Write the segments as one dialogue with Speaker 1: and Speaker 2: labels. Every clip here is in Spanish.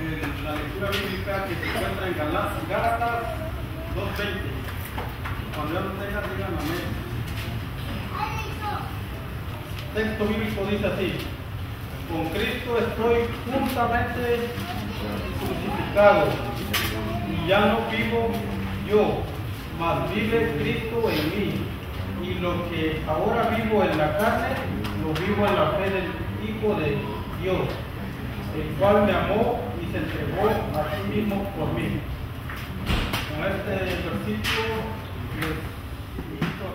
Speaker 1: la lectura bíblica que se encuentra en Gálatas 2:20. Cuando ya lo tengan, digan amén. Texto bíblico dice así: con Cristo estoy juntamente crucificado, y ya no vivo yo, mas vive Cristo en mí. Y lo que ahora vivo en la carne, lo vivo en la fe del Hijo de Dios, el cual me amó y se entregó a sí mismo por mí. Con este versículo les invito.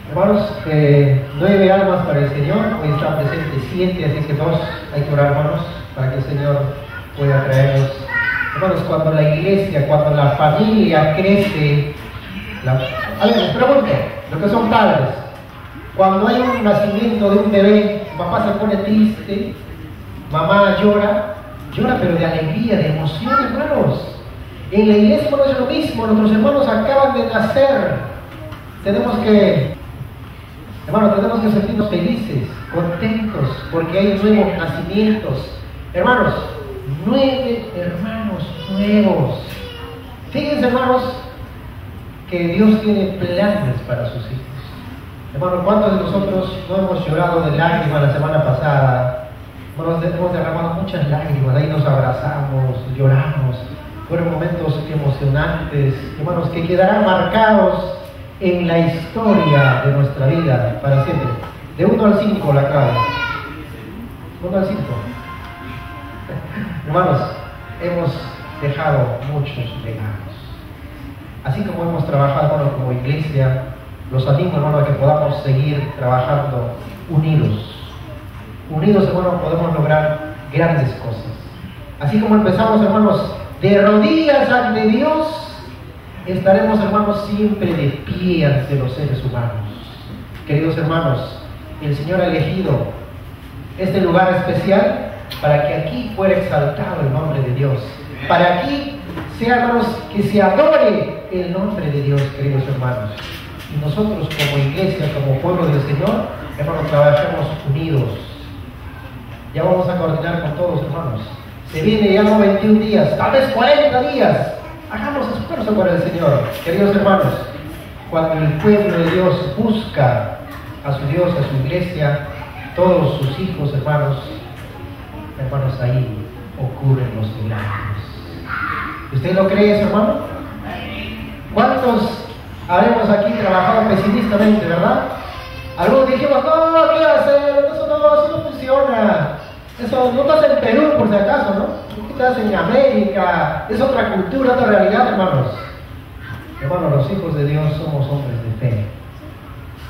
Speaker 2: Hermanos, 9 almas para el Señor, hoy están presentes 7, así que 2, hay que orar, hermanos, para que el Señor pueda traerlos. Hermanos, cuando la iglesia, cuando la familia crece, alguien les pregunto, lo que son padres, cuando hay un nacimiento de un bebé, papá se pone triste, mamá llora pero de alegría, de emoción, hermanos. En la iglesia, hermanos, es lo mismo, nuestros hermanos acaban de nacer, tenemos que sentirnos felices, contentos, porque hay nuevos nacimientos. Hermanos, 9 hermanos nuevos. Fíjense, hermanos, que Dios tiene planes para sus hijos. Hermanos, ¿cuántos de nosotros no hemos llorado de lágrimas la semana pasada? Hermanos, hemos derramado muchas lágrimas, ahí nos abrazamos, lloramos. Fueron momentos emocionantes, hermanos, que quedarán marcados en la historia de nuestra vida para siempre. De 1 al 5 la clave. 1 al 5. Hermanos, hemos dejado muchos legados. Así como hemos trabajado, hermanos, como iglesia, los animo, hermanos, a que podamos seguir trabajando unidos. Unidos, hermanos, podemos lograr grandes cosas. Así como empezamos, hermanos, de rodillas ante Dios, estaremos, hermanos, siempre de pie ante los seres humanos. Queridos hermanos, el Señor ha elegido este lugar especial para que aquí fuera exaltado el nombre de Dios, para aquí sea, hermanos, que se adore el nombre de Dios, queridos hermanos. Y nosotros como iglesia, como pueblo del Señor, hermanos, trabajemos unidos. Ya vamos a coordinar con todos, hermanos. Se viene ya no 21 días, tal vez 40 días. Hagamos esfuerzo por el Señor, queridos hermanos. Cuando el pueblo de Dios busca a su Dios, a su iglesia, todos sus hijos, hermanos, ahí ocurren los milagros. ¿Usted lo cree eso, hermano? ¿Cuántos habremos aquí trabajado pesimistamente, verdad? Algunos dijimos, no, ¿qué hacer? Eso no funciona. Eso no estás en Perú, por si acaso, ¿no? Estás en América, es otra cultura, otra realidad, hermanos. Hermanos, los hijos de Dios somos hombres de fe.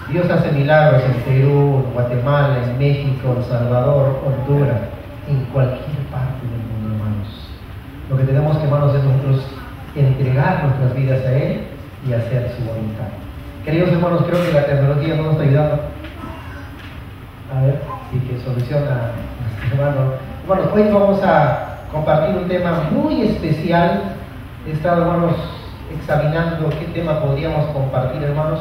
Speaker 2: Dios hace milagros en Perú, en Guatemala, en México, en Salvador, Honduras, en cualquier parte del mundo, hermanos. Lo que tenemos que, hermanos, es nosotros entregar nuestras vidas a Él y hacer su voluntad. Queridos hermanos, creo que la tecnología nos está ayudando. A ver, y que soluciona, hermano. Hermanos, hoy vamos a compartir un tema muy especial. He estado, hermanos, examinando qué tema podríamos compartir, hermanos.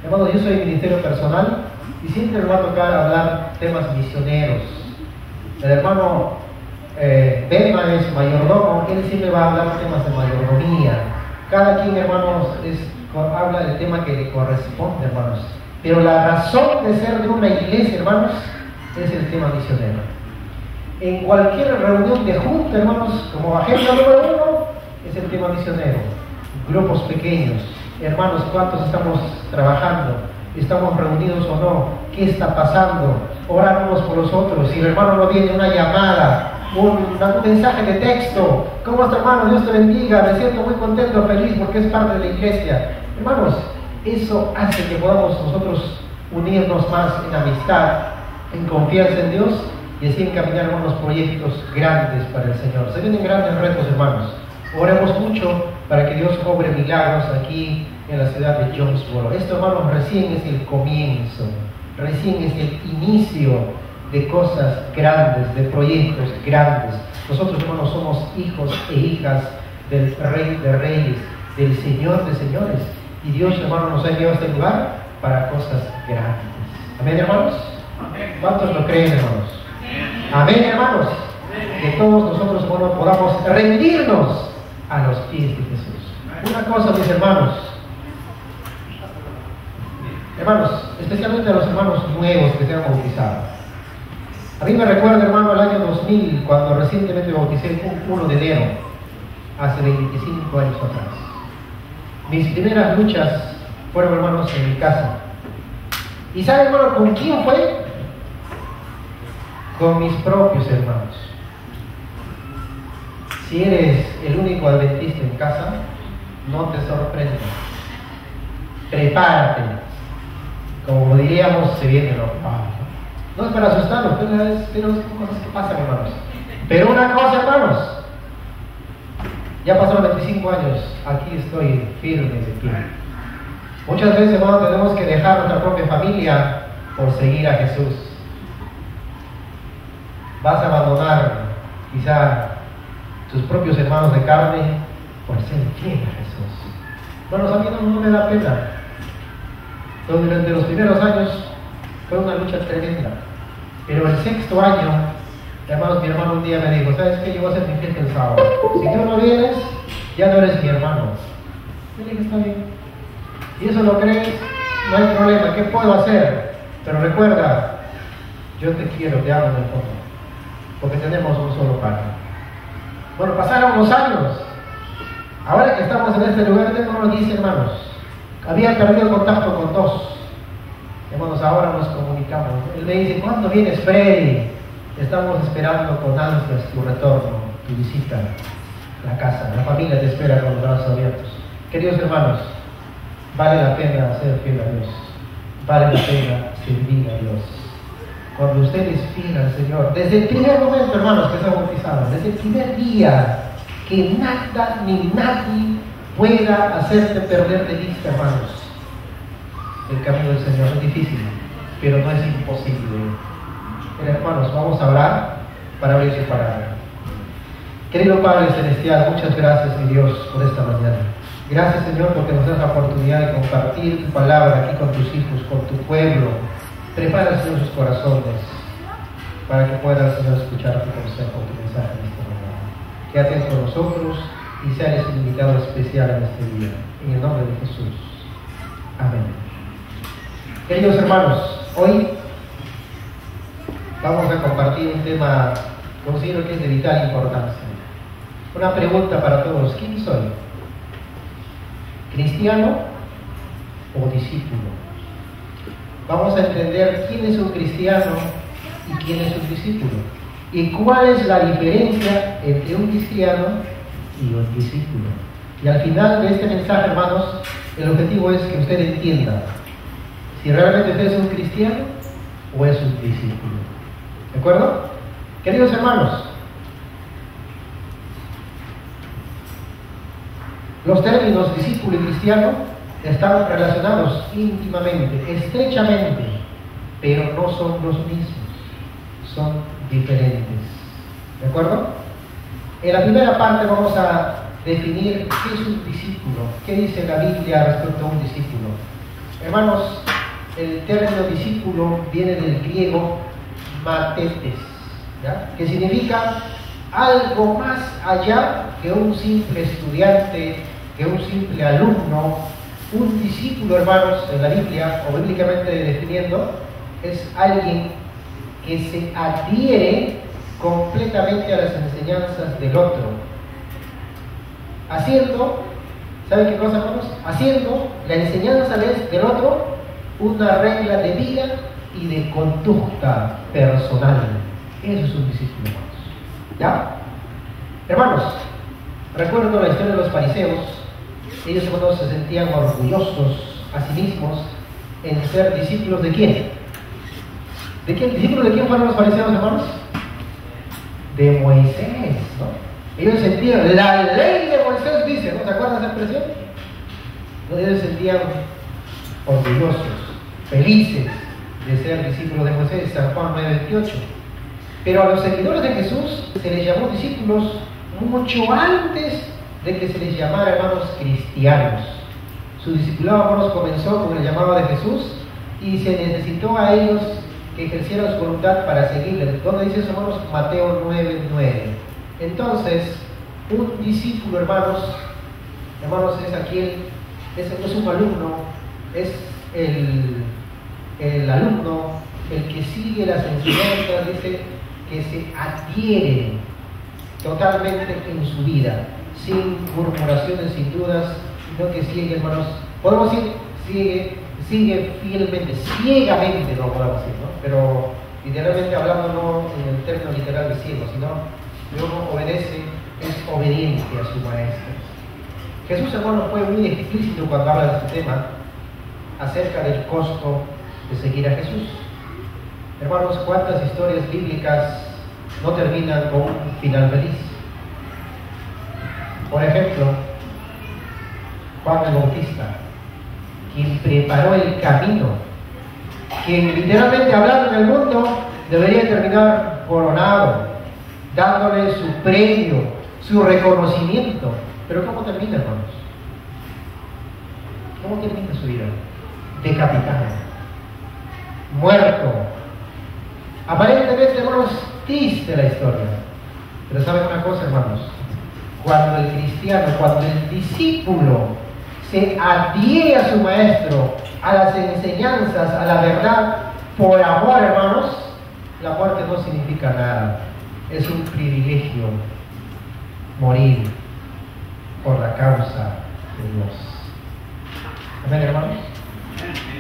Speaker 2: Hermanos, yo soy ministerio personal y siempre me va a tocar hablar temas misioneros. El hermano Bema es mayordomo, él siempre va a hablar temas de mayordomía. Cada quien, hermanos, habla del tema que le corresponde, hermanos. Pero la razón de ser de una iglesia, hermanos, es el tema misionero. En cualquier reunión de junta, hermanos, como agenda número 1, es el tema misionero. Grupos pequeños. Hermanos, ¿cuántos estamos trabajando? ¿Estamos reunidos o no? ¿Qué está pasando? Orar unos por los otros. Si el hermano no viene, una llamada, un mensaje de texto. ¿Cómo está, hermano? Dios te bendiga. Me siento muy contento, feliz, porque es parte de la iglesia. Hermanos, eso hace que podamos nosotros unirnos más en amistad, en confianza en Dios y así encaminar unos proyectos grandes para el Señor. Se vienen grandes retos, hermanos. Oremos mucho para que Dios obre milagros aquí en la ciudad de Jonesboro. Esto, hermanos, recién es el comienzo, recién es el inicio de cosas grandes, de proyectos grandes. Nosotros, hermanos, somos hijos e hijas del Rey de Reyes, del Señor de Señores. Y Dios, hermano, nos ha enviado a este lugar para cosas grandes. ¿Amén, hermanos? ¿Cuántos lo creen, hermanos? Amén, hermanos. Que todos nosotros podamos rendirnos a los pies de Jesús. Una cosa, mis hermanos, especialmente a los hermanos nuevos que se han bautizado. A mí me recuerda, hermano, el año 2000, cuando recientemente me bauticé el 1 de enero, hace 25 años atrás. Mis primeras luchas fueron, hermanos, en mi casa. ¿Y saben, hermano, con quién fue? Con mis propios hermanos. Si eres el único adventista en casa, no te sorprendas. Prepárate. Como diríamos, se viene lo malo. No es para asustarlos, pero son cosas que pasan, hermanos. Pero una cosa, hermanos, ya pasaron 25 años, aquí estoy firme de pie. Muchas veces, hermanos, tenemos que dejar nuestra propia familia por seguir a Jesús. Vas a abandonar quizá tus propios hermanos de carne por ser fiel a Jesús. Bueno, a mí no me da pena. Durante los primeros años fue una lucha tremenda. Pero el 6º año, hermanos, mi hermano un día me dijo, ¿sabes qué? Yo voy a hacer mi fiesta el sábado. Si tú no vienes, ya no eres mi hermano. Yo le dije, está bien. Si eso lo crees, no hay problema. ¿Qué puedo hacer? Pero recuerda, yo te quiero, te amo en el fondo. Porque tenemos un solo Padre. Bueno, pasaron unos años. Ahora que estamos en este lugar, tengo unos 10 hermanos. Había perdido el contacto con 2. Hermanos, ahora nos comunicamos. Él me dice, ¿cuándo vienes, Freddy? Estamos esperando con ansias tu retorno, tu visita, la casa. La familia te espera con los brazos abiertos. Queridos hermanos, vale la pena ser fiel a Dios. Vale la pena servir a Dios. Cuando usted es fiel al Señor, desde el primer momento, hermanos, que se bautizaron, desde el primer día, que nada ni nadie pueda hacerte perder de vista, hermanos. El camino del Señor es difícil, pero no es imposible. Pero, hermanos, vamos a orar para abrir su palabra. Querido Padre Celestial, muchas gracias, mi Dios, por esta mañana. Gracias, Señor, porque nos das la oportunidad de compartir tu palabra aquí con tus hijos, con tu pueblo. Prepara, Señor, sus corazones para que puedan, Señor, escuchar tu consejo, tu mensaje en esta mañana. Quédate con nosotros y seas un invitado especial en este día. En el nombre de Jesús. Amén. Queridos hermanos, hoy vamos a compartir un tema que considero que es de vital importancia. Una pregunta para todos: ¿quién soy? ¿Cristiano o discípulo? Vamos a entender quién es un cristiano y quién es un discípulo. Y cuál es la diferencia entre un cristiano y un discípulo. Y al final de este mensaje, hermanos, el objetivo es que usted entienda si realmente usted es un cristiano o es un discípulo. ¿De acuerdo? Queridos hermanos, los términos discípulo y cristiano están relacionados íntimamente, estrechamente, pero no son los mismos, son diferentes. ¿De acuerdo? En la primera parte vamos a definir qué es un discípulo, qué dice la Biblia respecto a un discípulo. Hermanos, el término discípulo viene del griego matetes, ¿ya? Que significa algo más allá que un simple estudiante, que un simple alumno. Un discípulo, hermanos, en la Biblia, o bíblicamente definiendo, es alguien que se adhiere completamente a las enseñanzas del otro. Haciendo, ¿saben qué cosa, hermanos? Haciendo la enseñanza del otro una regla de vida y de conducta personal. Eso es un discípulo, hermanos. ¿Ya? Hermanos, recuerdo la historia de los fariseos. Ellos, hermanos, se sentían orgullosos a sí mismos en ser discípulos de quién. ¿De quién? ¿Discípulos de quién fueron los fariseos, hermanos? De Moisés, ¿no? Ellos sentían, la ley de Moisés dice, ¿no? ¿Se acuerdan de esa expresión? Ellos se sentían orgullosos, felices de ser discípulos de Moisés, San Juan 9:28. Pero a los seguidores de Jesús se les llamó discípulos mucho antes de que se les llamara, hermanos, cristianos. Su discipulado, hermanos, comenzó con el llamado de Jesús y se necesitó a ellos que ejercieran su voluntad para seguirle. ¿Dónde dice eso, hermanos? Mateo 9:9. Entonces, un discípulo, hermanos, es aquel, no es un alumno, es el alumno, el que sigue las enseñanzas, dice, que se adhiere totalmente en su vida, sin murmuraciones, sin dudas, sino que sigue, hermanos, podemos decir, sigue fielmente, ciegamente, no podemos decir, ¿no? Pero literalmente hablando, no en el término literal de ciego, sino que uno obedece, es obediente a su maestro. Jesús, hermano, fue muy explícito cuando habla de este tema acerca del costo de seguir a Jesús. Hermanos, ¿cuántas historias bíblicas no terminan con un final feliz? Por ejemplo, Juan el Bautista, quien preparó el camino, quien literalmente hablando en el mundo debería terminar coronado, dándole su premio, su reconocimiento. Pero ¿cómo termina, hermanos? ¿Cómo termina su vida? Decapitado, muerto. Aparentemente, hermanos, triste la historia. Pero ¿saben una cosa, hermanos? Cuando el cristiano, cuando el discípulo se adhiere a su maestro, a las enseñanzas, a la verdad, por amor, hermanos, la muerte no significa nada. Es un privilegio morir por la causa de Dios. Amén, hermanos.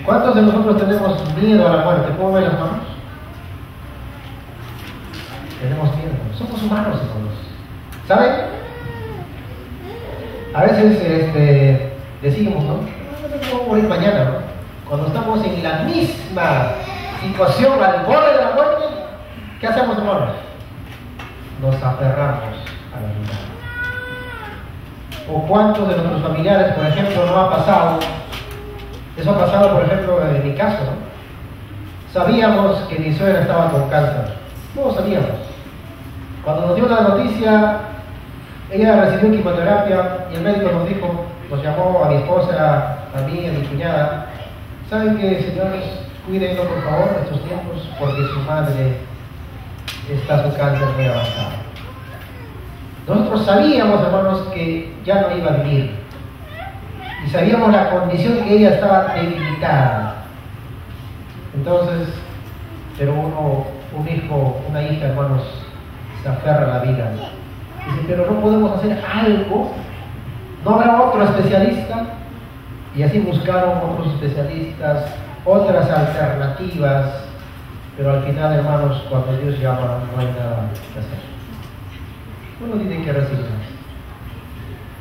Speaker 2: ¿Cuántos de nosotros tenemos miedo a la muerte? ¿Cómo ven, hermanos? Tenemos miedo. Somos humanos, hermanos. ¿Saben? A veces decimos, ¿no? No voy a morir mañana, ¿no? Cuando estamos en la misma situación, al borde de la muerte, ¿qué hacemos, hermanos? Nos aferramos a la vida. ¿O cuántos de nuestros familiares, por ejemplo, no ha pasado? Eso ha pasado, por ejemplo, en mi caso, ¿no? Sabíamos que mi suegra estaba con cáncer. No lo sabíamos. Cuando nos dio la noticia, ella recibió quimioterapia y el médico nos llamó a mi esposa, a mí, a mi cuñada. ¿Saben qué, señores? Cuídenlo, por favor, en estos tiempos, porque su madre está su cáncer muy avanzado. Nosotros sabíamos, hermanos, que ya no iba a vivir. Y sabíamos la condición que ella estaba debilitada. Entonces, pero un hijo, una hija, hermanos, se aferra a la vida. Dice, pero no podemos hacer algo. ¿No habrá otro especialista? Y así buscaron otros especialistas, otras alternativas. Pero al final, hermanos, cuando Dios llama, no hay nada que hacer. Uno tiene que resignarse.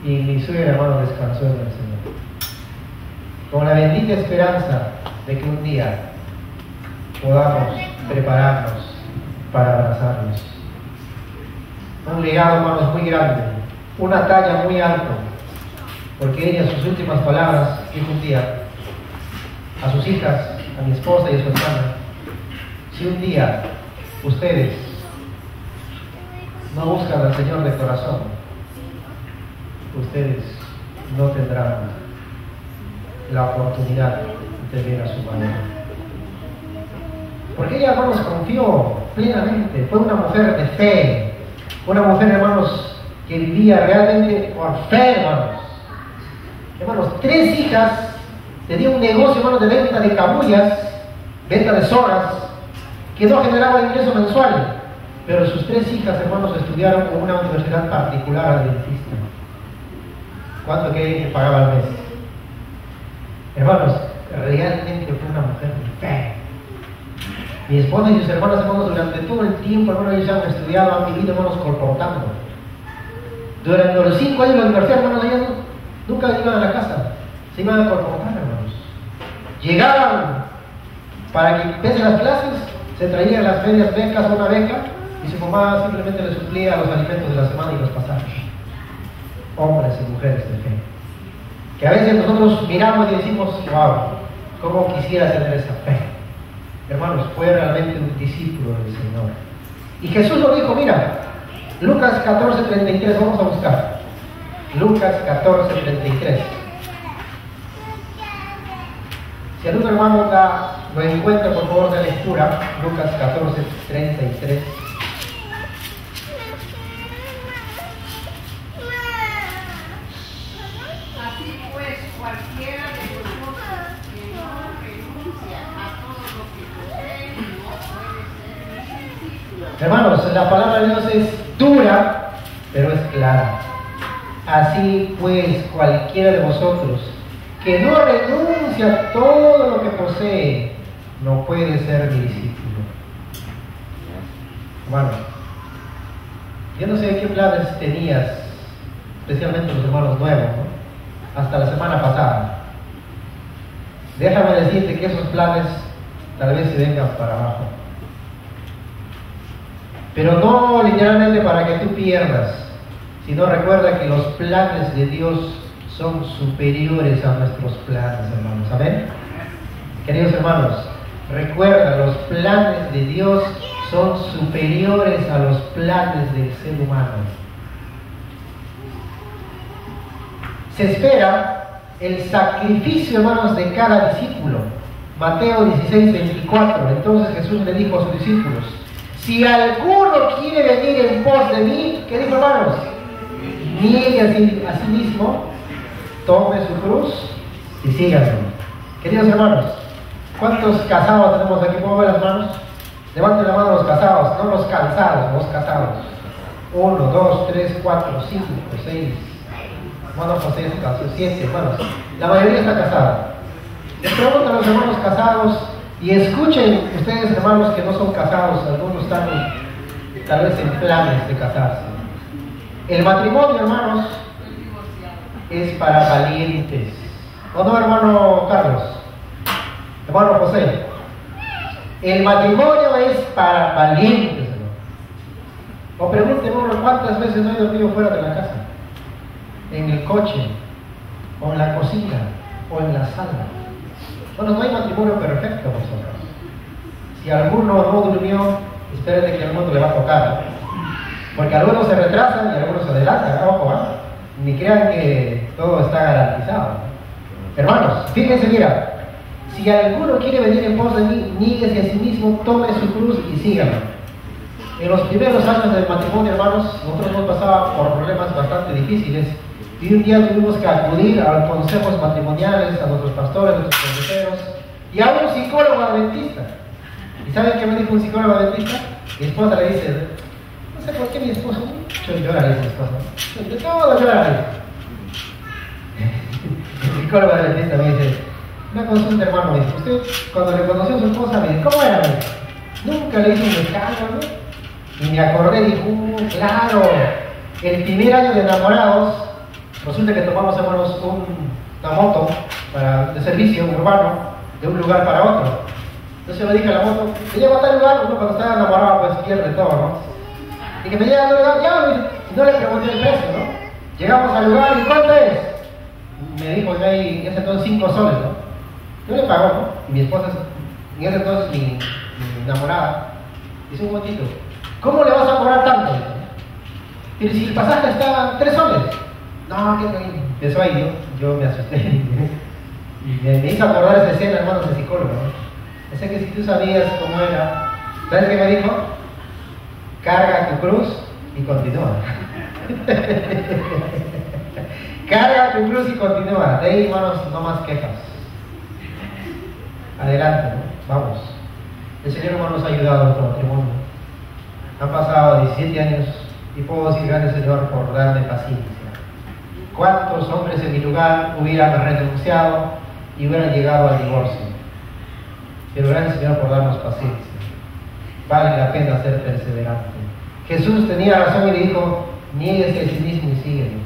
Speaker 2: Y mi suegra, hermano, descansó en el Señor, con la bendita esperanza de que un día podamos prepararnos para abrazarnos. Un legado, hermanos, muy grande, una talla muy alta, porque ella, sus últimas palabras, dijo un día a sus hijas, a mi esposa y a su hermana: si un día ustedes no buscan al Señor de corazón, ustedes no tendrán la oportunidad de ver a su madre. Porque ella, hermanos, confió plenamente. Fue una mujer de fe, una mujer, hermanos, que vivía realmente por fe, hermanos. Hermanos, 3 hijas, tenía un negocio, hermanos, de venta de cabullas, venta de soras, que no generaba ingreso mensual. Pero sus 3 hijas, hermanos, estudiaron en una universidad particular adventista. ¿Cuánto creen que pagaba al mes? Hermanos, realmente fue una mujer de fe. Mi esposa y sus hermanas, hermanos, durante todo el tiempo, hermanos, ellos han estudiado, han vivido, hermanos, colportando. Durante los 5 años de la universidad, hermanos, ellos nunca iban a la casa, se iban a colportar, hermanos. Llegaban para que empiecen las clases, se traían las ferias becas, una beca, y su mamá simplemente le suplía los alimentos de la semana y los pasajes. Hombres y mujeres de fe, que a veces nosotros miramos y decimos: wow, cómo quisiera tener esa fe. Hermanos, fue realmente un discípulo del Señor. Y Jesús lo dijo, mira, Lucas 14:33, vamos a buscar. Lucas 14:33. Si algún hermano lo encuentra, por favor, de lectura, Lucas 14, 33.
Speaker 3: Así pues, cualquiera de vosotros que no renuncia a todo lo que posee, no puede ser mi discípulo.
Speaker 2: Hermanos, la palabra de Dios es dura, pero es clara. Así pues, cualquiera de vosotros que no renuncia a todo lo que posee, no puede ser mi discípulo. Hermano, yo no sé qué planes tenías, especialmente los hermanos nuevos, ¿no? Hasta la semana pasada. Déjame decirte que esos planes tal vez se vengan para abajo. Pero no literalmente para que tú pierdas, sino recuerda que los planes de Dios son superiores a nuestros planes, hermanos. ¿Amén? Queridos hermanos, recuerda, los planes de Dios son superiores a los planes del ser humano. Se espera el sacrificio, hermanos, de cada discípulo. Mateo 16, 24. Entonces Jesús le dijo a sus discípulos: si alguno quiere venir en pos de mí, ¿qué dijo, hermanos? Niegue a sí mismo, tome su cruz y síganme. Queridos hermanos, ¿cuántos casados tenemos aquí? ¿Puedo ver las manos? Levanten la mano los casados, no los cansados, los casados. 1, 2, 3, 4, 5, 6. Hermano José está casado, 7 hermanos. La mayoría está casada. Les pregunto a los hermanos casados y escuchen ustedes, hermanos que no son casados, algunos están tal vez en planes de casarse. El matrimonio, hermanos, es para valientes. ¿O no, hermano Carlos? Hermano José. El matrimonio es para valientes, hermano. O pregúntenme, hermano, ¿cuántas veces no he dormido fuera de la casa? En el coche, o en la cocina, o en la sala. Bueno, no hay matrimonio perfecto, vosotros. Si alguno no durmió, espérenme que al mundo le va a tocar. Porque algunos se retrasan y algunos se adelantan. Ojo, ni crean que todo está garantizado. Hermanos, fíjense, mira. Si alguno quiere venir en pos de mí, níguese a sí mismo, tome su cruz y sígame. En los primeros años del matrimonio, hermanos, nosotros nos pasaba por problemas bastante difíciles. Y un día tuvimos que acudir a los consejos matrimoniales, a nuestros pastores, a nuestros consejeros, y a un psicólogo adventista. ¿Y saben qué me dijo un psicólogo adventista? Mi esposa le dice: no sé por qué mi esposo mucho llora, dice mi esposa. De todo llora. El psicólogo adventista me dice: una consulta, hermano, dice, usted cuando le conoció a su esposa, me dice, ¿cómo era? Nunca le hizo un escándalo. Y me acordé, dijo, claro, el primer año de enamorados, resulta que tomamos, hermanos, una moto de servicio urbano de un lugar para otro. Entonces yo le dije a la moto: me lleva a tal lugar. Uno cuando está enamorado pues pierde todo, ¿no? Y que me llega al lugar, ya, no le pregunté el precio, ¿no? Llegamos al lugar y ¿cuánto es? Me dijo en ese entonces 5 soles, ¿no? Yo le pago, ¿no? Y mi esposa, en ese entonces mi enamorada, dice: un momentito, ¿cómo le vas a cobrar tanto? Pero si el pasaje está 3 soles. No, que empezó ahí, yo me asusté. Y me hizo acordar esa escena, hermanos, de psicólogo, ¿no? Sé que si tú sabías cómo era, ¿sabes qué me dijo? Carga tu cruz y continúa. Carga tu cruz y continúa. De ahí, hermanos, no más quejas. Adelante, ¿no? Vamos. El Señor, hermanos, ha ayudado a nuestro matrimonio. Han pasado 17 años y puedo decir: gracias, Señor, por darme paciencia. ¿Cuántos hombres en mi lugar hubieran renunciado y hubieran llegado al divorcio? Pero gracias, Señor, por darnos paciencia. Vale la pena ser perseverante. Jesús tenía razón y le dijo: niéguese a sí mismo y sígueme.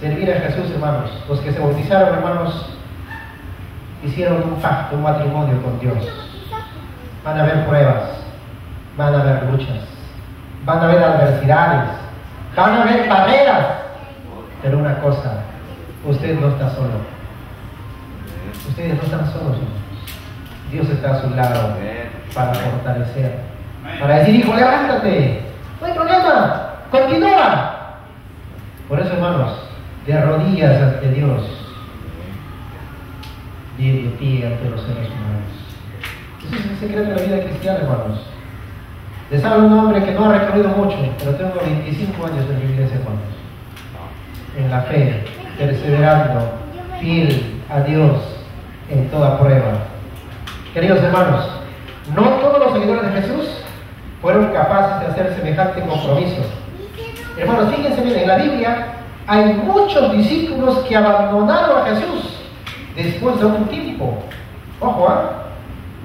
Speaker 2: Servir a Jesús, hermanos. Los que se bautizaron, hermanos, hicieron un pacto, un matrimonio con Dios. Van a haber pruebas, van a haber luchas, van a haber adversidades, van a haber barreras. Pero una cosa, usted no está solo. Ustedes no están solos, hermanos. Dios está a su lado para fortalecer, para decir: hijo, levántate, no hay problema, continúa. Por eso, hermanos, de rodillas ante Dios, de pie ante los seres humanos. Ese es el secreto de la vida cristiana, hermanos. Les habla un hombre que no ha recorrido mucho, pero tengo 25 años en mi iglesia, hermanos. En la fe, perseverando, fiel a Dios en toda prueba. Queridos hermanos, no todos los seguidores de Jesús fueron capaces de hacer semejante compromiso. Hermanos, fíjense bien, en la Biblia hay muchos discípulos que abandonaron a Jesús después de un tiempo. Ojo,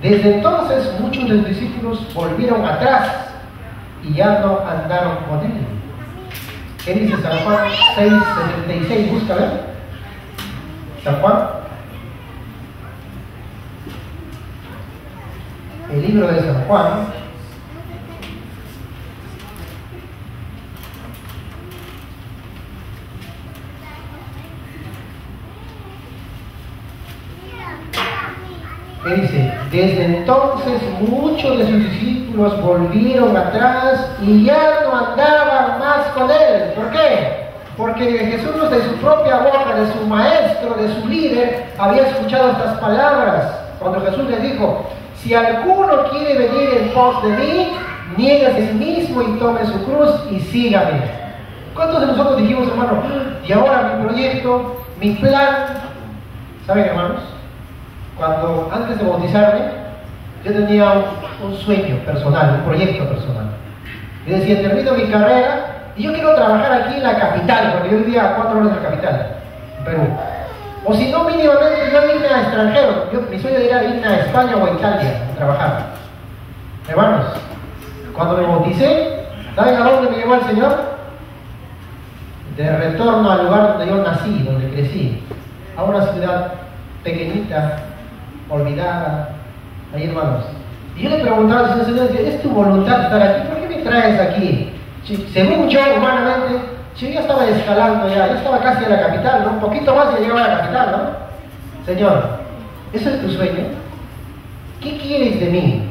Speaker 2: desde entonces muchos de los discípulos volvieron atrás y ya no andaron con él. ¿Qué dice San Juan 6:76? Búscalo. San Juan, el libro de San Juan, ¿qué dice? Desde entonces muchos de sus discípulos volvieron atrás y ya no andaban más con él. ¿Por qué? Porque Jesús, de su propia boca, de su maestro, de su líder, había escuchado estas palabras. Cuando Jesús le dijo: si alguno quiere venir en pos de mí, niéguese a sí mismo y tome su cruz y sígame. ¿Cuántos de nosotros dijimos, hermano, y ahora mi proyecto, mi plan? ¿Saben, hermanos? Cuando antes de bautizarme, yo tenía un sueño personal, un proyecto personal. Yo decía, termino mi carrera y yo quiero trabajar aquí en la capital, porque yo vivía a 4 horas de la capital, en Perú. O si no, mínimamente yo irme a extranjero. Mi sueño era irme a España o a Italia a trabajar. Hermanos, cuando me bauticé, ¿saben a dónde me llevó el Señor? De retorno al lugar donde yo nací, donde crecí, a una ciudad pequeñita, olvidada, ahí, hermanos. Y yo le preguntaba al Señor, ¿es tu voluntad estar aquí? ¿Por qué me traes aquí? Según yo, humanamente, yo ya estaba escalando ya estaba casi en la capital, ¿no? Un poquito más y llegaba a la capital, ¿no? Señor, ¿eso es tu sueño? ¿Qué quieres de mí?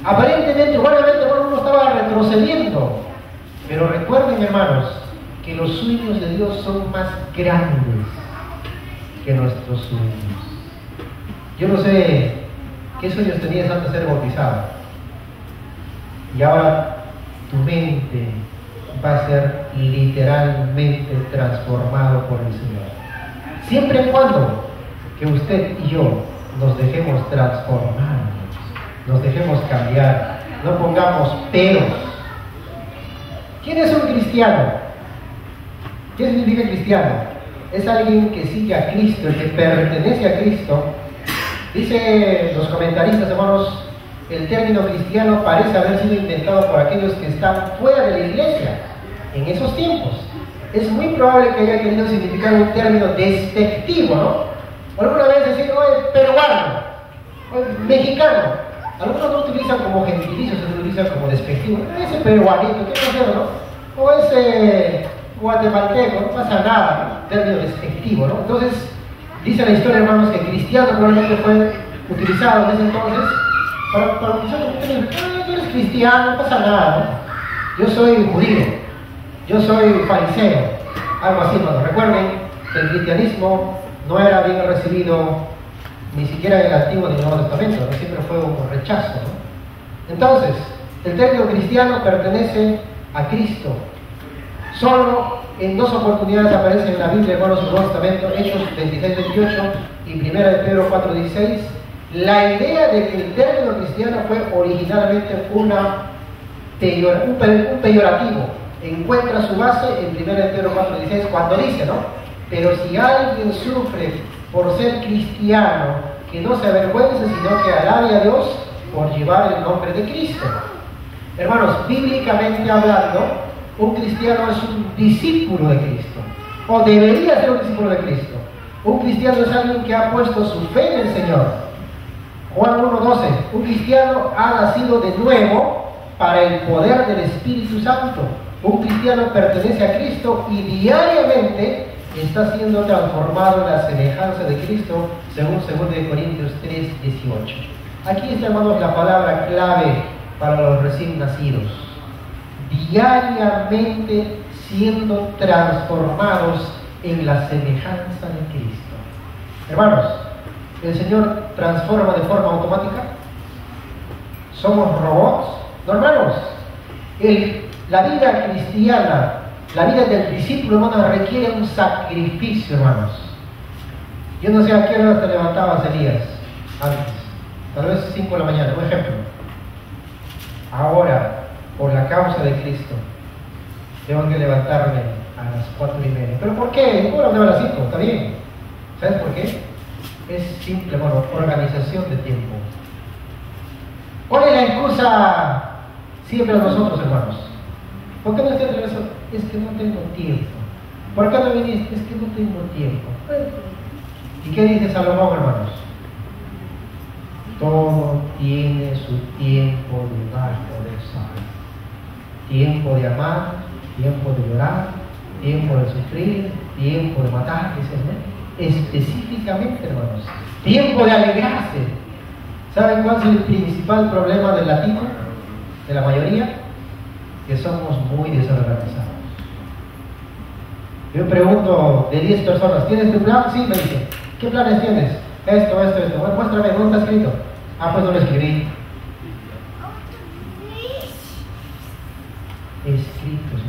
Speaker 2: Aparentemente, humanamente, uno estaba retrocediendo. Pero recuerden, hermanos, que los sueños de Dios son más grandes que nuestros sueños. Yo no sé qué sueños tenías antes de ser bautizado. Y ahora tu mente va a ser literalmente transformado por el Señor. Siempre y cuando que usted y yo nos dejemos transformar, nos dejemos cambiar, no pongamos peros. ¿Quién es un cristiano? ¿Qué significa cristiano? Es alguien que sigue a Cristo, el que pertenece a Cristo. Dice los comentaristas, hermanos, el término cristiano parece haber sido inventado por aquellos que están fuera de la iglesia en esos tiempos. Es muy probable que haya querido significar un término despectivo, ¿no? Alguna vez decir, oye, peruano, oye, mexicano. Algunos lo utilizan como gentilicio, se lo utilizan como despectivo. Ese peruanito, ¿qué pasa, no? O ese guatemalteco, no pasa nada, ¿no? Término despectivo, ¿no? Entonces, dice la historia, hermanos, que cristiano probablemente fue utilizado desde entonces para utilizar como término, tú eres cristiano, no pasa nada, ¿no? Yo soy judío, yo soy fariseo, algo así, hermanos. Recuerden que el cristianismo no era bien recibido ni siquiera en el Antiguo ni en el Nuevo Testamento, ¿no? Siempre fue un rechazo, ¿no? Entonces, el término cristiano pertenece a Cristo. Solo en 2 oportunidades aparece en la Biblia, hermanos, en el Nuevo Testamento, Hechos 26-28 y 1 de Pedro 4-16. La idea de que el término cristiano fue originalmente un peyorativo. Encuentra su base en 1 de Pedro 4-16 cuando dice, ¿no? Pero si alguien sufre por ser cristiano, que no se avergüence, sino que alabe a Dios por llevar el nombre de Cristo. Hermanos, bíblicamente hablando, un cristiano es un discípulo de Cristo, o debería ser un discípulo de Cristo. Un cristiano es alguien que ha puesto su fe en el Señor. Juan 1:12, un cristiano ha nacido de nuevo para el poder del Espíritu Santo. Un cristiano pertenece a Cristo y diariamente está siendo transformado en la semejanza de Cristo, según 2 Corintios 3:18. Aquí está, hermanos, la palabra clave para los recién nacidos. Hermanos, ¿el Señor transforma de forma automática? ¿Somos robots? No, hermanos. La vida cristiana, la vida del discípulo, hermanos, requiere un sacrificio, hermanos. Yo no sé a qué hora te levantabas, Elías, antes. Tal vez 5 de la mañana, un ejemplo. Ahora, por la causa de Cristo, tengo que levantarme a las 4:30. ¿Pero por qué? No puedo levantarme a las 5, está bien. ¿Sabes por qué? Es simple, bueno, organización de tiempo. ¿Cuál es la excusa siempre de nosotros, hermanos? ¿Por qué no estoy haciendo eso? Es que no tengo tiempo. ¿Por qué no viniste? Es que no tengo tiempo. ¿Y qué dice Salomón, hermanos? Todo tiene su tiempo, lugar, poder. Tiempo de amar, tiempo de llorar, tiempo de sufrir, tiempo de matar, dice el Señor. Específicamente, hermanos, tiempo de alegrarse. ¿Saben cuál es el principal problema del latino? De la mayoría, que somos muy desorganizados. Yo pregunto de 10 personas, ¿tienes tu plan? Sí, me dicen. ¿Qué planes tienes? Esto. Bueno, muéstrame, ¿dónde está escrito? Ah, pues no lo escribí. Escritos,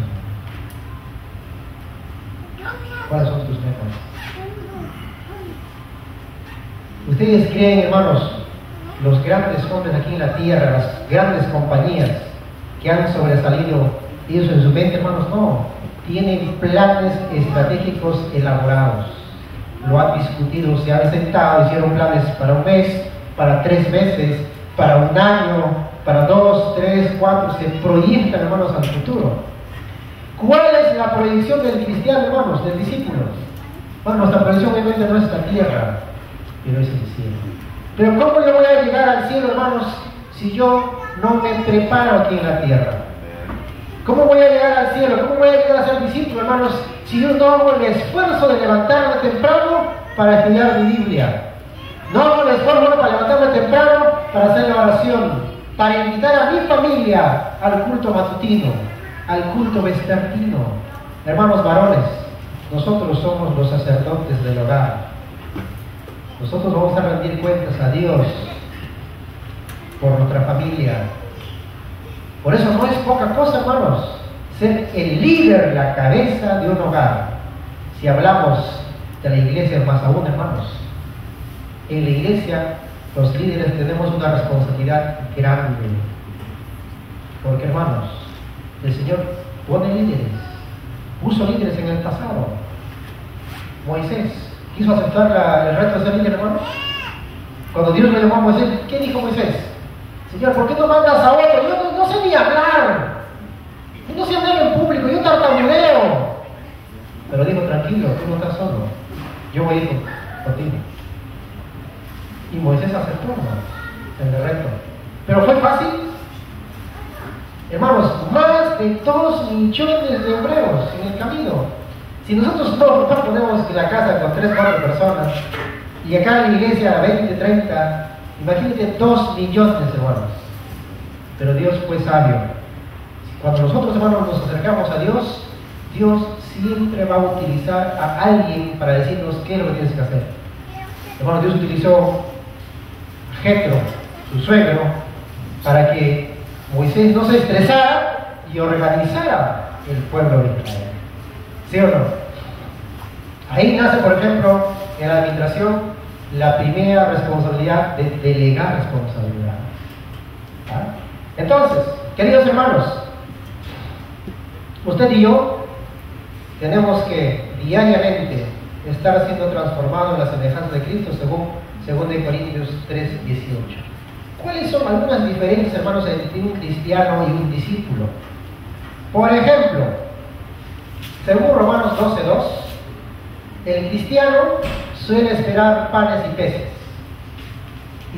Speaker 2: hermano. ¿Cuáles son tus metas? Ustedes creen, hermanos, los grandes hombres aquí en la tierra, las grandes compañías que han sobresalido, ellos en su mente, hermanos, no, tienen planes estratégicos elaborados, lo han discutido, se han sentado, hicieron planes para un mes, para 3 meses, para un año, para 2, 3, 4, se proyectan, hermanos, al futuro. ¿Cuál es la proyección del cristiano, hermanos, del discípulo? Bueno, nuestra proyección obviamente no es la tierra, pero es el cielo. Pero ¿cómo yo voy a llegar al cielo, hermanos, si yo no me preparo aquí en la tierra? ¿Cómo voy a llegar al cielo? ¿Cómo voy a llegar a ser discípulo, hermanos, si yo no hago el esfuerzo de levantarme temprano para estudiar mi Biblia? No hago el esfuerzo para levantarme temprano para hacer la oración, para invitar a mi familia al culto matutino, al culto vespertino. Hermanos varones, nosotros somos los sacerdotes del hogar. Nosotros vamos a rendir cuentas a Dios por nuestra familia. Por eso no es poca cosa, hermanos, ser el líder, la cabeza de un hogar. Si hablamos de la iglesia, más aún, hermanos, en la iglesia los líderes tenemos una responsabilidad grande. Porque, hermanos, el Señor pone líderes, puso líderes en el pasado. Moisés quiso aceptar el reto de ser líder, hermanos. Cuando Dios le llamó a Moisés, ¿qué dijo Moisés? Señor, ¿por qué no mandas a otro? Yo no sé ni hablar. Yo no sé hablar en público, yo tartamudeo. Pero dijo, tranquilo, tú no estás solo. Yo voy a ir contigo. Y Moisés aceptó, hermanos, el reto. ¿Pero fue fácil? Hermanos, más de 2 millones de hebreos en el camino. Si nosotros no ponemos la casa con 3 o 4 personas y acá en la iglesia 20, 30, imagínate 2 millones, hermanos. Pero Dios fue sabio. Cuando nosotros, hermanos, nos acercamos a Dios, Dios siempre va a utilizar a alguien para decirnos qué es lo que tienes que hacer. Hermanos, Dios utilizó a Jetro, su suegro, para que Moisés no se estresara y organizara el pueblo de Israel. ¿Sí o no? Ahí nace, por ejemplo, en la administración, la primera responsabilidad de delegar responsabilidad. ¿Ah? Entonces, queridos hermanos, usted y yo tenemos que diariamente estar siendo transformados en la semejanza de Cristo según 2 Corintios 3:18. ¿Cuáles son algunas diferencias, hermanos, entre un cristiano y un discípulo? Por ejemplo, según Romanos 12:2, el cristiano suele esperar panes y peces.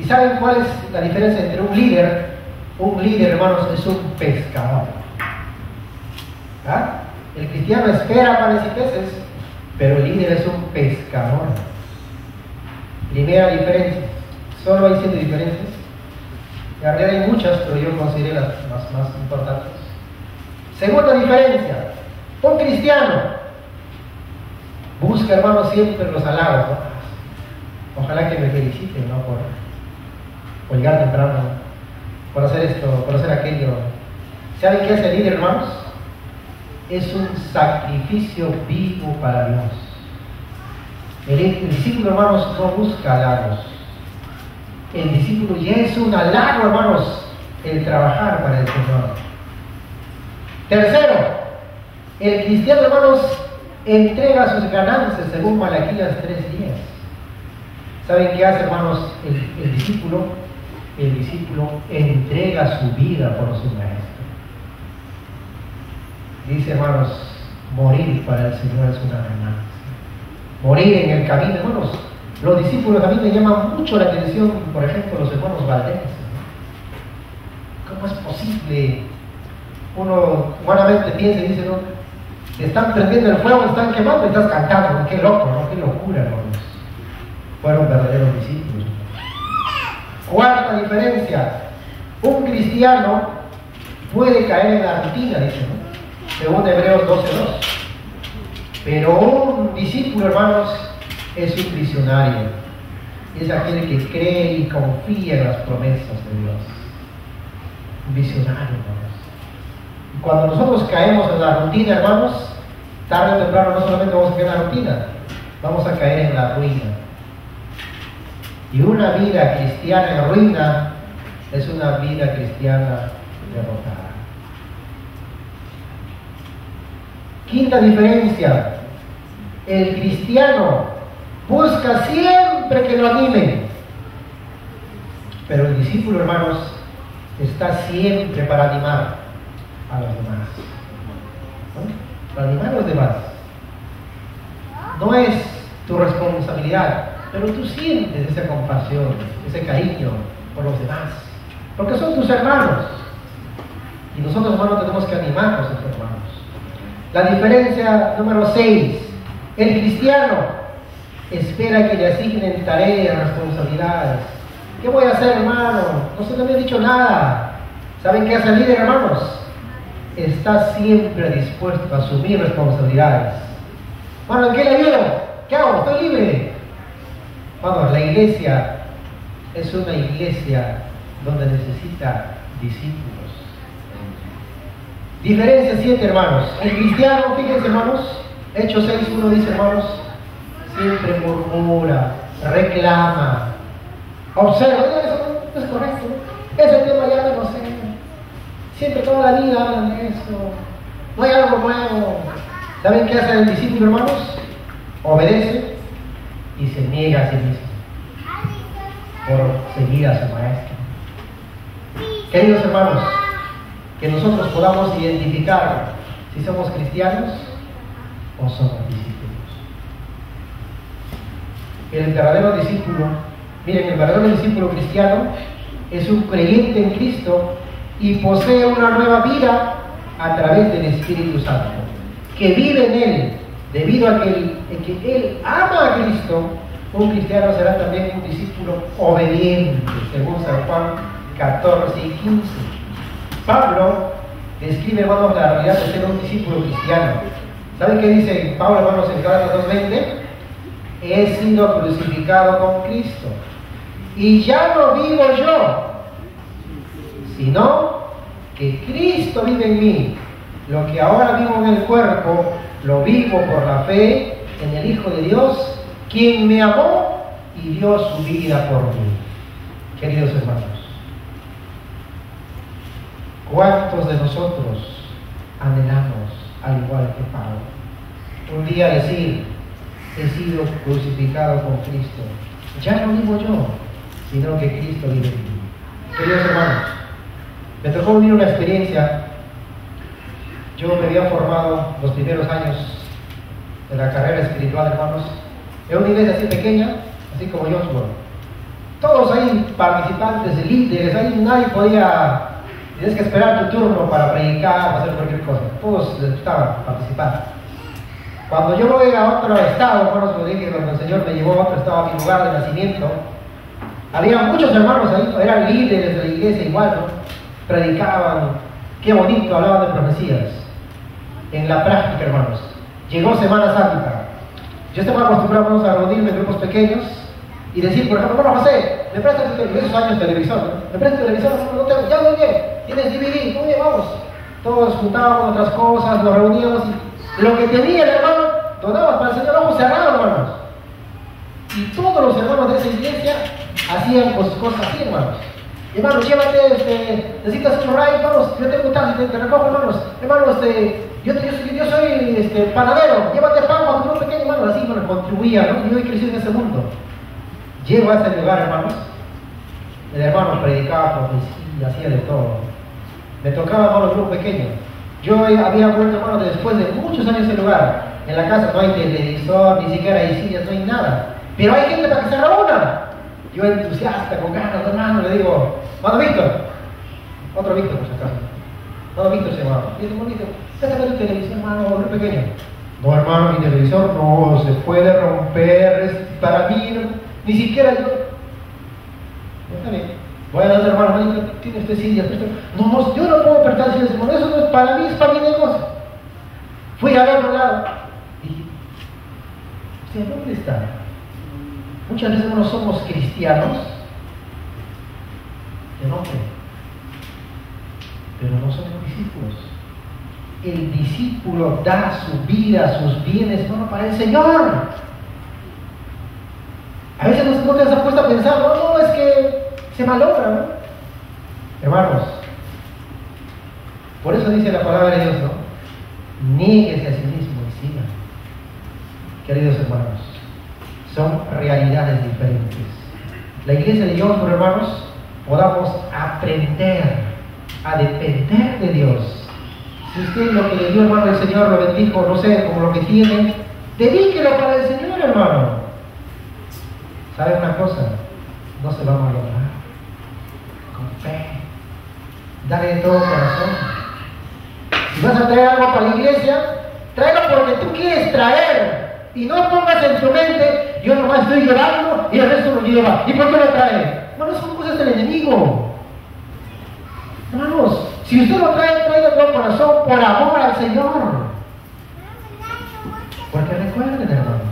Speaker 2: ¿Y saben cuál es la diferencia entre un líder? Un líder, hermanos, es un pescador. ¿Ah? El cristiano espera panes y peces, pero el líder es un pescador. Primera diferencia. Solo hay 7 diferencias. En realidad hay muchas, pero yo consideré las más importantes. Segunda diferencia. Un cristiano busca, hermanos, siempre los halagos, ¿no? Ojalá que me feliciten, ¿no? Por llegar temprano, por hacer esto, por hacer aquello. ¿Saben qué hace el líder, hermanos? Es un sacrificio vivo para Dios. El discípulo, hermanos, no busca halagos. El discípulo ya es un halago, hermanos, el trabajar para el Señor. Tercero, el cristiano, hermanos, entrega sus ganancias según Malaquías 3:10. ¿Saben qué hace, hermanos, el discípulo? El discípulo entrega su vida por su maestro. Dice, hermanos, morir para el Señor es una ganancia. Morir en el camino, hermanos. Los discípulos a mí me llaman mucho la atención, por ejemplo, los hermanos Valdés. ¿Cómo es posible? Uno humanamente piensa y dice, no, te están prendiendo el fuego, te están quemando y estás cantando. Qué loco, ¿no? Qué locura, hermanos. Fueron verdaderos discípulos. Cuarta diferencia, un cristiano puede caer en la rutina, dice, ¿no? Según Hebreos 12:2. Pero un discípulo, hermanos, es un visionario. Es aquel que cree y confía en las promesas de Dios. Un visionario, hermanos. Y cuando nosotros caemos en la rutina, hermanos, tarde o temprano no solamente vamos a caer en la rutina, vamos a caer en la ruina. Y una vida cristiana en ruina es una vida cristiana derrotada. Quinta diferencia, el cristiano busca siempre que lo animen, pero el discípulo, hermanos, está siempre para animar a los demás, ¿no? Para animar a los demás. No es tu responsabilidad, pero tú sientes esa compasión, ese cariño por los demás, porque son tus hermanos. Y nosotros, hermanos, tenemos que animar a nuestros hermanos. La diferencia número 6, el cristiano espera que le asignen tareas, responsabilidades. ¿Qué voy a hacer, hermano? No se me había dicho nada. ¿Saben qué hace el líder, hermanos? Está siempre dispuesto a asumir responsabilidades. Bueno, ¿en qué le ayudo? ¿Qué hago? Estoy libre. Vamos, la iglesia es una iglesia donde necesita discípulos. Diferencia 7, hermanos. El cristiano, fíjense, hermanos, Hechos 6:1 dice, hermanos, siempre murmura, reclama, observa, eso no es correcto, ¿no? Ese tema ya me lo sé. Siempre toda la vida hablan de eso. No hay algo nuevo. ¿Saben qué hace el discípulo, hermanos? Obedece y se niega a sí mismo por seguir a su maestro. Queridos hermanos, que nosotros podamos identificar si somos cristianos o somos discípulos. El verdadero discípulo, miren, el verdadero discípulo cristiano es un creyente en Cristo y posee una nueva vida a través del Espíritu Santo, que vive en él. Debido a que él ama a Cristo, un cristiano será también un discípulo obediente, según San Juan 14:15. Pablo describe, hermanos, la realidad de ser un discípulo cristiano. ¿Saben qué dice Pablo, hermanos, en Gálatas 2:20? He sido crucificado con Cristo y ya no vivo yo, sino que Cristo vive en mí. Lo que ahora vivo en el cuerpo, lo vivo por la fe en el Hijo de Dios, quien me amó y dio su vida por mí. Queridos hermanos, ¿cuántos de nosotros anhelamos, al igual que Pablo, un día decir, he sido crucificado con Cristo? Ya no vivo yo, sino que Cristo vive en mí. Queridos hermanos, me tocó vivir una experiencia. Yo me había formado los primeros años de la carrera espiritual, hermanos, en una iglesia así pequeña, así como yo. Todos ahí participantes, líderes, ahí nadie podía, tienes que esperar tu turno para predicar, para hacer cualquier cosa. Todos estaban participando. Cuando yo voy a otro estado, hermanos, lo dije, cuando el Señor me llevó a otro estado, a mi lugar de nacimiento, había muchos hermanos ahí, eran líderes de la iglesia igual, ¿no? Predicaban, qué bonito, hablaban de profecías. En la práctica, hermanos, llegó Semana Santa. Yo estaba acostumbrado, hermanos, a reunirme en grupos pequeños Y decir, por ejemplo, bueno, José, me prestas esos años televisor, ¿no? Me prestas televisor, no tengo, ya muy bien, tienes DVD, muy bien, vamos. Todos juntábamos otras cosas, nos reuníamos y lo que tenía el hermano, donaba para el Señor, ojos cerrados, hermanos. Y todos los hermanos de esa iglesia hacían cosas así, hermanos. Hermanos, llévate, necesitas un ride, vamos, yo tengo tal, te recojo, hermanos. Hermanos, yo soy panadero, llévate pan para tu pequeño, hermano, así, bueno, contribuía, ¿no? Yo he crecido en ese mundo. Llego a ese lugar, hermanos. El hermano predicaba, profecía, hacía de todo. Me tocaba, hermano, el grupo pequeño. Yo había vuelto, hermano, después de muchos años en ese lugar. En la casa no hay televisor, ni siquiera hay sillas, no hay nada. Pero hay gente para que se reúna. Yo entusiasta, con ganas, hermano, le digo, hermano Víctor, otro Víctor por si acaso. Hermano Víctor se llamaba. Y hermano Víctor, préstame tu televisor, hermano, muy pequeño. No, hermano, mi televisor no se puede romper, es para mí, no, ni siquiera yo. Está bien. Voy a dar, hermano, tiene usted sillas, no, yo no puedo prestar sillas, hermano, eso no es para mí, es para mi negocio. Fui al otro lado. Dije, ¿usted dónde está? Muchas veces no somos cristianos de nombre, pero no somos discípulos. El discípulo da su vida, sus bienes, hermano, para el Señor. A veces no te has puesto a pensar, no, es que se malogra, ¿no? Hermanos, por eso dice la palabra de Dios, ¿no? Niéguese a sí mismo y siga. Queridos hermanos, son realidades diferentes. La iglesia de Dios, hermanos, podamos aprender a depender de Dios. Si usted lo que le dio, hermano, el Señor lo bendijo, no sé, como lo que tiene, dedíquelo para el Señor, hermano. ¿Sabe una cosa? No se va a malograr. Con fe. Dale de todo corazón. Si vas a traer algo para la iglesia, tráelo porque tú quieres traer. Y no pongas en tu mente, yo nomás estoy llevando y el resto lo lleva. ¿Y por qué lo trae? Hermanos, son cosas del enemigo. Hermanos, si usted lo trae, traiga de todo corazón por amor al Señor. Porque recuerden, hermanos,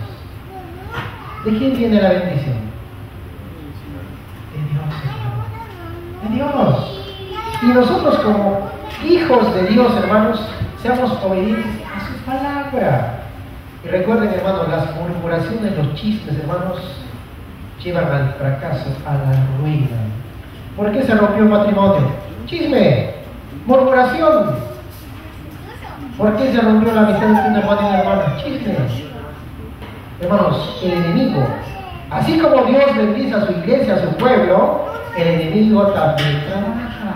Speaker 2: ¿de quién viene la bendición? De Dios, hermano. De Dios. Y nosotros como hijos de Dios, hermanos, seamos obedientes a su palabra. Y recuerden, hermanos, las murmuraciones, los chismes, hermanos, llevan al fracaso, a la ruina. ¿Por qué se rompió el matrimonio? Chisme, murmuración. ¿Por qué se rompió la amistad entre un hermano y una hermana? Chisme. Hermanos, el enemigo, así como Dios bendice a su iglesia, a su pueblo, el enemigo también trabaja.